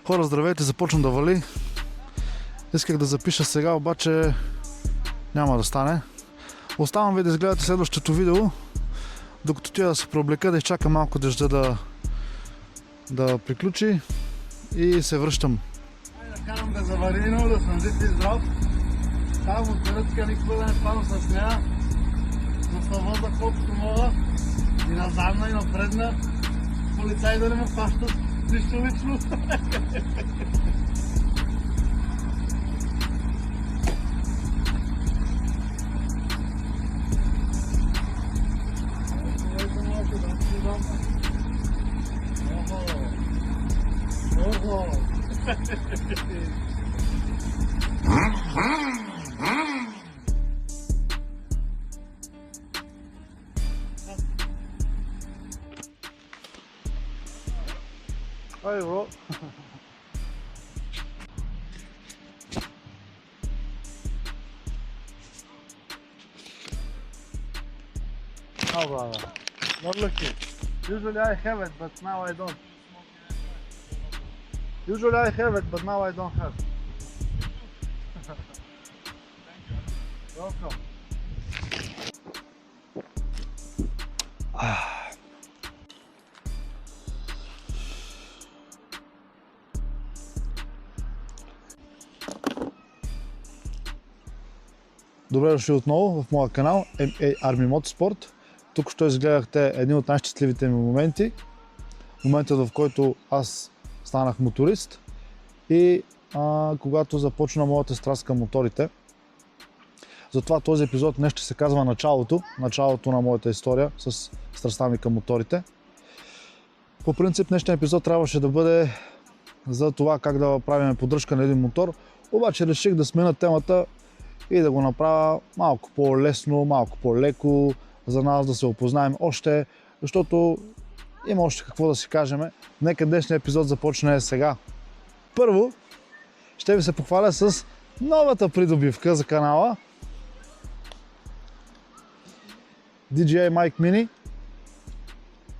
Хора, здравейте, започвам да вали. Исках да запиша сега, обаче няма да стане. Оставам ви да изгледате следващото видео, докато тя да се преоблека, да изчака малко дъжда да приключи и се връщам. Да карам безаварийно, да съм жив и здрав. Там от Турецка никога да не падам с нея. Да се воза колкото мога. И на задна, и на предна. Полицаи да не ме хващат. Нищо лично. Hey bro. How brother? Not lucky. Usually I have it, but now I don't. Usually I have it, but now I don't have. Welcome. Добре дошли отново в моя канал MA Army Motorsport. Тук що изгледахте един от най-щастливите ми моменти. Моментът, в който аз станах моторист и когато започна моята страст към моторите. Затова този епизод днес ще се казва началото на моята история с страстта ми към моторите. По принцип днешният епизод трябваше да бъде за това как да правим поддръжка на един мотор, обаче реших да смена темата и да го направя малко по-лесно, малко по-леко, за нас да се опознаем още, защото има още какво да си кажем. Нека днешният епизод започне сега. Първо, ще ви се похваля с новата придобивка за канала. DJI Mic Mini.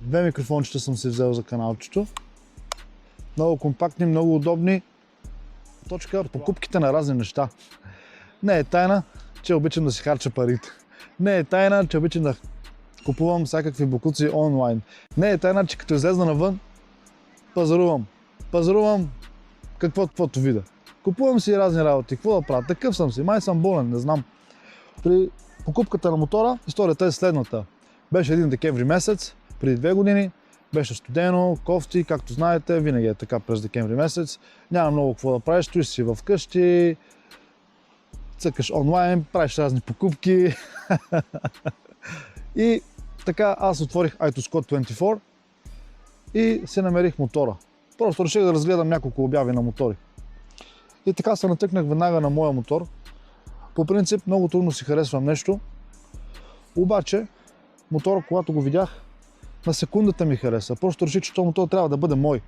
2 микрофончета съм си взел за каналчето. Много компактни, много удобни. Покупките на разни неща. Не е тайна, че обичам да си харча парите. Не е тайна, че обичам да купувам всякакви бокуци онлайн. Не е тайна, че като излезна навън, пазарувам каквото видя. Купувам си разни работи, какво да правя? Такъв съм си, май съм болен, не знам. При покупката на мотора историята е следната. Беше един декември месец, преди 2 години, беше студено, кофти, както знаете, винаги е така през декември месец. Няма много какво да правиш, стоиш си вкъщи, цъкаш онлайн, правиш разни покупки. И така аз отворих iToscode 24 и се намерих мотора. Просто реших да разгледам няколко обяви на мотори. И така се натъкнах веднага на моя мотор. По принцип много трудно си харесвам нещо, обаче мотора, когато го видях, на секундата ми хареса. Просто реших, че този мотор трябва да бъде мой.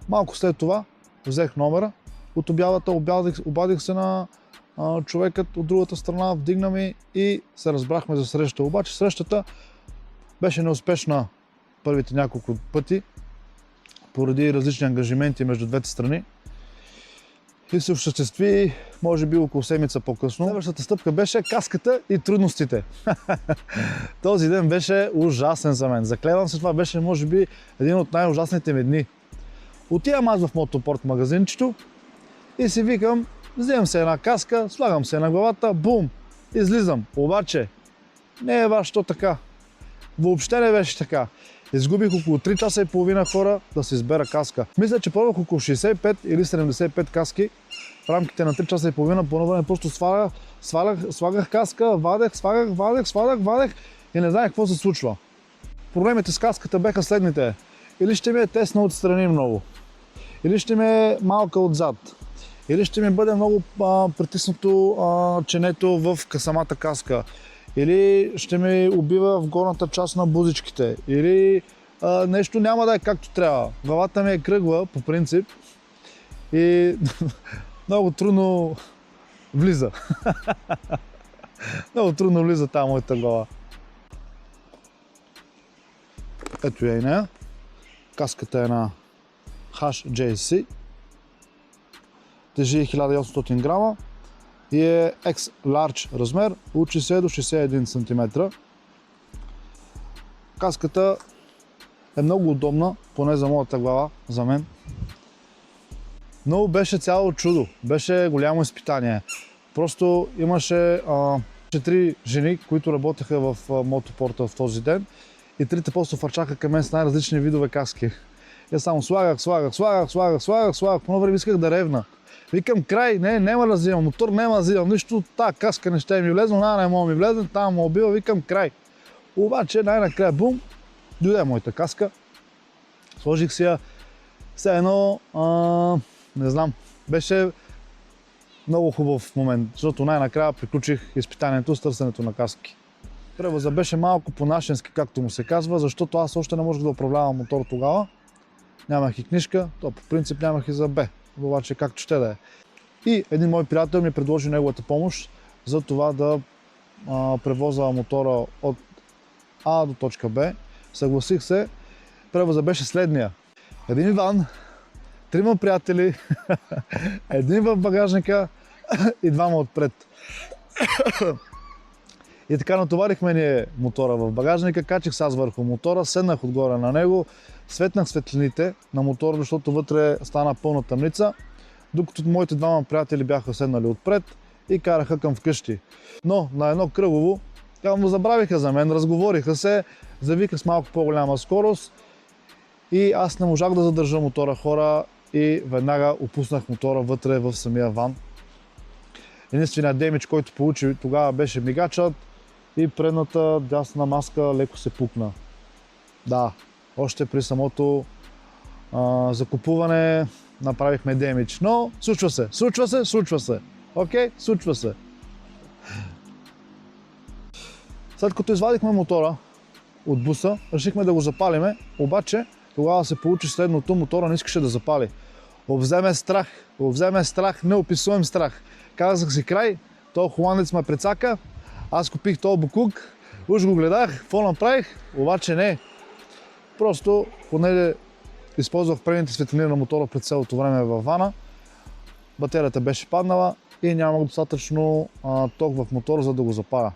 Малко след това взех номера от обявата, обадих се на човекът от другата страна, вдигна ми и се разбрахме за среща. Обаче срещата беше неуспешна първите няколко пъти, поради различни ангажименти между двете страни. И се осъществи, може би, около седмица по-късно. Следващата стъпка беше каската и трудностите. Този ден беше ужасен за мен. Заклевам се, това беше, може би, един от най-ужасните ми дни. Отивам аз в мотопорт магазинчето и си викам, вземам се една каска, слагам се на главата, бум, излизам. Обаче, не е вашето така. Въобще не беше така. Изгубих около 3 часа и половина хора да се избера каска. Мисля, че пробвах около 65 или 75 каски в рамките на 3 часа и половина. По едно време просто слагах каска, вадех и не знаех какво се случва. Проблемите с каската беха следните. Или ще ми е тесна отстрани много, или ще ми е малка отзад, или ще ми бъде много притиснато ченето в самата каска, или ще ми убива в горната част на бузичките, или нещо няма да е както трябва. Главата ми е кръгла по принцип и много трудно влиза. Много трудно влиза тази моята глава. Ето я и нея. Каската е на HJC тежи 1800 грама и е X-Large размер от 60 до 61 см. Каската е много удобна, поне за моята глава, за мен. Но беше цяло чудо, беше голямо изпитание. Просто имаше 3 жени, които работеха в мотопорта в този ден и трите просто фърчаха към мен с най-различни видове каски. Я само слагах. По едно време исках да ревна. Викам край, няма да взимам мотор, няма да взимам нищо, тази каска не ще ми влезе, не мога ми влезе, там ме убива, викам край. Обаче най-накрая бум, дойде моята каска, сложих си я, все едно, не знам, беше много хубав момент, защото най-накрая приключих изпитанието с търсенето на каски. Превоза беше малко по-нашенски, както му се казва, защото аз още не можех да управлявам мотор тогава. Нямах и книжка, то по принцип нямах и за Б, обаче както ще да е. И един мой приятел ми предложи неговата помощ за това да превоза мотора от А до точка Б. Съгласих се, превоза беше следния. Един Иван, 3 приятели, един в багажника и 2 отпред. И така натоварихме ние мотора в багажника, качих се аз върху мотора, седнах отгоре на него, светнах светлините на мотора, защото вътре стана пълна тъмница, докато моите 2 приятели бяха седнали отпред и караха към вкъщи. Но на едно кръгово, му забравиха за мен, разговориха се, завиках с малко по-голяма скорост и аз не можах да задържа мотора, хора, и веднага опуснах мотора вътре в самия ван. Единственият демидж, който получи тогава, беше мигачът и предната дясна маска леко се пукна. Да, още при самото закупуване направихме демидж, но случва се. Окей, случва се. След като извадихме мотора от буса, решихме да го запалиме, обаче тогава се получи следното, мотора не искаше да запали. Обвзе страх, неописуем страх. Казах си край, този холандец ме прецака, аз купих този букук, уж го гледах, какво направих, обаче не. Просто, понеже използвах предните светлини на мотора през цялото време във вана, батерията беше паднала и нямах достатъчно ток в мотора, за да го запаля.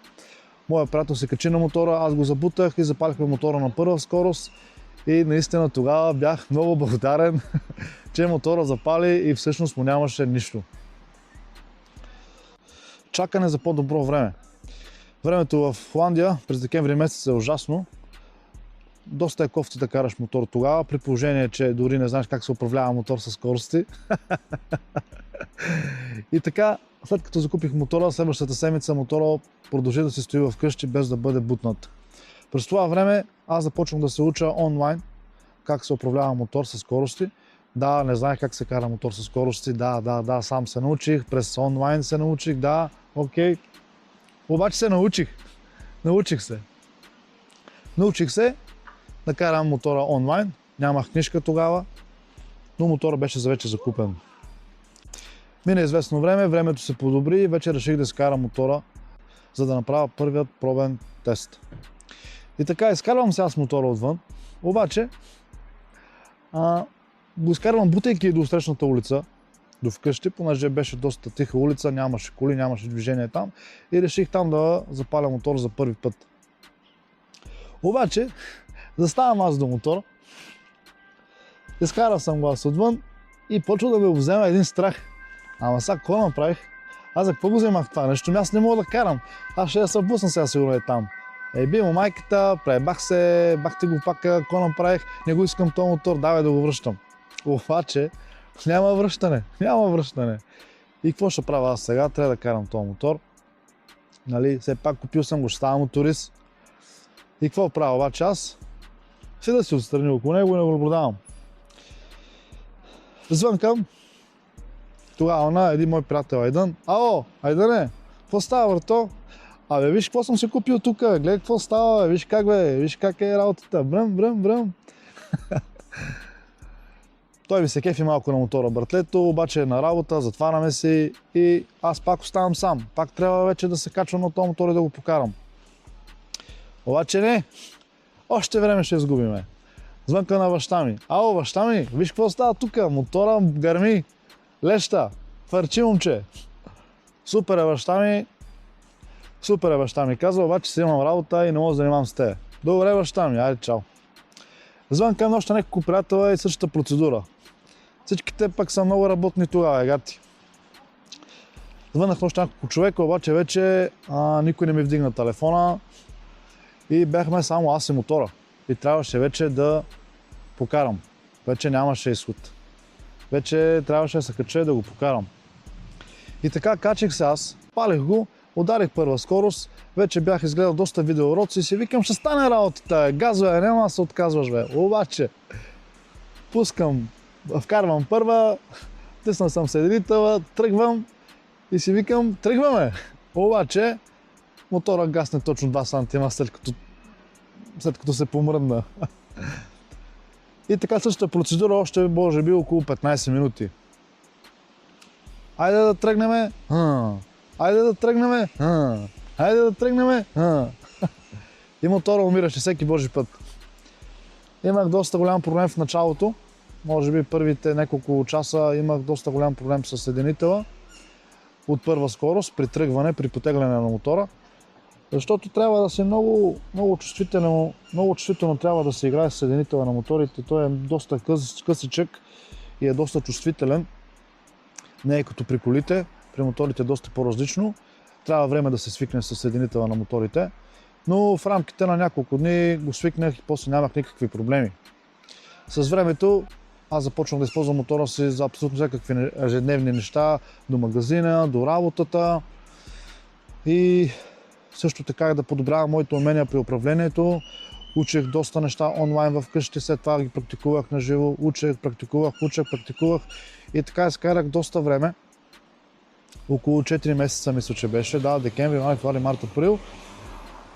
Моят приятел се качи на мотора, аз го забутах и запалихме мотора на първа скорост. И наистина тогава бях много благодарен, че мотора запали и всъщност му нямаше нищо. Чакане за по-добро време. Времето в Холандия през декември месец е ужасно. Доста е кофти да караш мотор тогава, при положение, че дори не знаеш как се управлява мотор със скорости. И така, след като закупих мотора, следващата седмица мотора продължи да се стои вкъщи без да бъде бутнат. През това време аз започвам да се уча онлайн как се управлява мотор със скорости. Да, не знаех как се кара мотор със скорости, да, сам се научих, през онлайн се научих, да, окей. Обаче се научих. Научих се да карам мотора онлайн, нямах книжка тогава, но мотора беше вече закупен. Мина известно време, времето се подобри и вече реших да скарам мотора, за да направя първият пробен тест. И така, изкарвам се аз мотора отвън, обаче го изкарвам бутайки до срещната улица, до вкъщи, понеже беше доста тиха улица, нямаше коли, нямаше движение там и реших там да запаля мотор за първи път. Обаче, заставам аз до мотора, изкарал съм го аз отвън и почва да ме взема един страх. Ама сега, какво направих? Аз за какво го вземах това нещо? Аз не мога да карам. Аз ще я се вбусна сега сигурно е там. Би му майката, пребах се, бахте го пак, какво направих, не го искам този мотор, давай да го връщам. Обаче, няма връщане. И какво ще правя аз сега? Трябва да карам този мотор. Нали, все пак купил съм го, ще става моторист. И какво правя обаче аз? Седа си отстрани около него и не го продавам. Звънкам. Тогава на един мой приятел Айдън. Ало, Айдъне, какво става, брато? Абе, виж какво съм си купил тук, гледай какво става, виж как е работата, бръм. Той ми се кефи малко на мотора братлето, обаче е на работа, затваряме си и аз пак оставам сам. Пак трябва вече да се качвам на този мотор и да го покарам. Обаче не, още време ще изгубиме. Звънка на баща ми. Ало, баща ми, виж какво става тук, мотора гърми, леща. Фърчи, момче. Супер е баща ми. Казва, обаче си имам работа и не мога да занимавам с те. Добре, баща ми, айде, чао. Звън към още няколко приятела и същата процедура. Всичките пък са много работни тогава, гати. Звъннах още няколко човека, обаче вече никой не ми вдигна телефона и бяхме само аз и мотора. И трябваше вече да покарам. Вече нямаше изход. Вече трябваше да се кача и да го покарам. И така качих се аз, палих го, ударих първа скорост, вече бях изгледал доста видеоуроци и си викам, ще стане работата, газове, няма да се отказваш, бе. Обаче, вкарвам първа, тиснал съм съединителя, тръгвам и си викам, тръгваме. Обаче, мотора гасне точно 2 сантима след като се помръдна. И така същата процедура още може би около 15 минути. Айде да тръгнеме. Айде да тръгнеме. Айде да тръгнеме. И мотора умираше всеки божи път. Имах доста голям проблем в началото. Може би първите няколко часа имах доста голям проблем с съединителя от първа скорост при тръгване, при потегляне на мотора. Защото трябва да се много чувствително трябва да се играе с съединителя на моторите. Той е доста късичък и е доста чувствителен. Не е като при колите, при моторите е доста по-различно. Трябва време да се свикне с съединителя на моторите. Но в рамките на няколко дни го свикнах и после нямах никакви проблеми. С времето аз започвам да използвам мотора си за абсолютно всякакви ежедневни неща, до магазина, до работата и също така да подобрявам моите умения при управлението. Учех доста неща онлайн вкъщи, след това ги практикувах на живо, учех, практикувах и така изкарах доста време. Около 4 месеца мисля, че беше, декември, януари, февруари, март, април.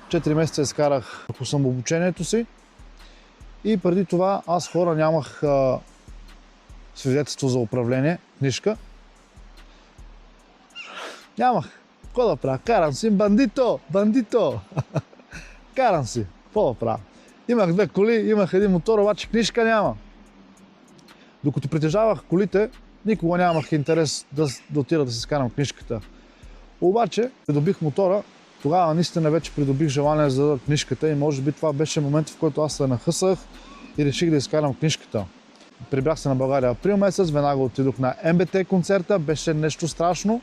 4 месеца изкарах по самообучението си и преди това аз хора нямах свидетелство за управление, книжка. Нямах. Какво да правя? Карам си, бандито! Карам си. Какво да правя? Имах 2 коли, имах един мотор, обаче книжка няма. Докато притежавах колите, никога нямах интерес да отида да си скарам книжката. Обаче, придобих мотора, тогава наистина вече придобих желание за книжката и може би това беше момент, в който аз се нахъсах и реших да изкарам книжката. Прибрах се на България април месец, веднага отидох на МБТ концерта, беше нещо страшно.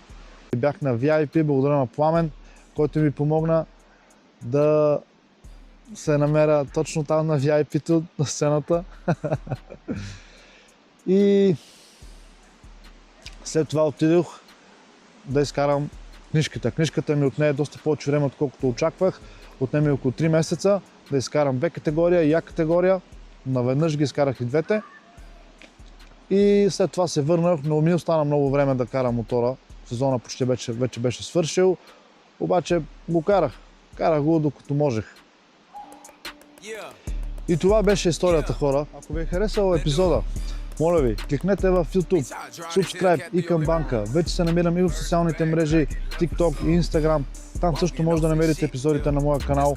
Бях на VIP, благодаря на Пламен, който ми помогна да се намеря точно там на VIP-то, на сцената. И след това отидох да изкарам книжката. Книжката ми отне доста повече време, отколкото очаквах. Отне ми около 3 месеца да изкарам Б категория и А категория. Наведнъж ги изкарах и двете. И след това се върнах, но ми остана много време да карам мотора. Сезона почти вече беше свършил, обаче го карах. Карах го докато можех. И това беше историята, хора. Ако ви е харесал епизода, моля ви, кликнете в YouTube, subscribe и камбанка. Вече се намирам и в социалните мрежи, TikTok и Instagram. Там също може да намерите епизодите на моя канал.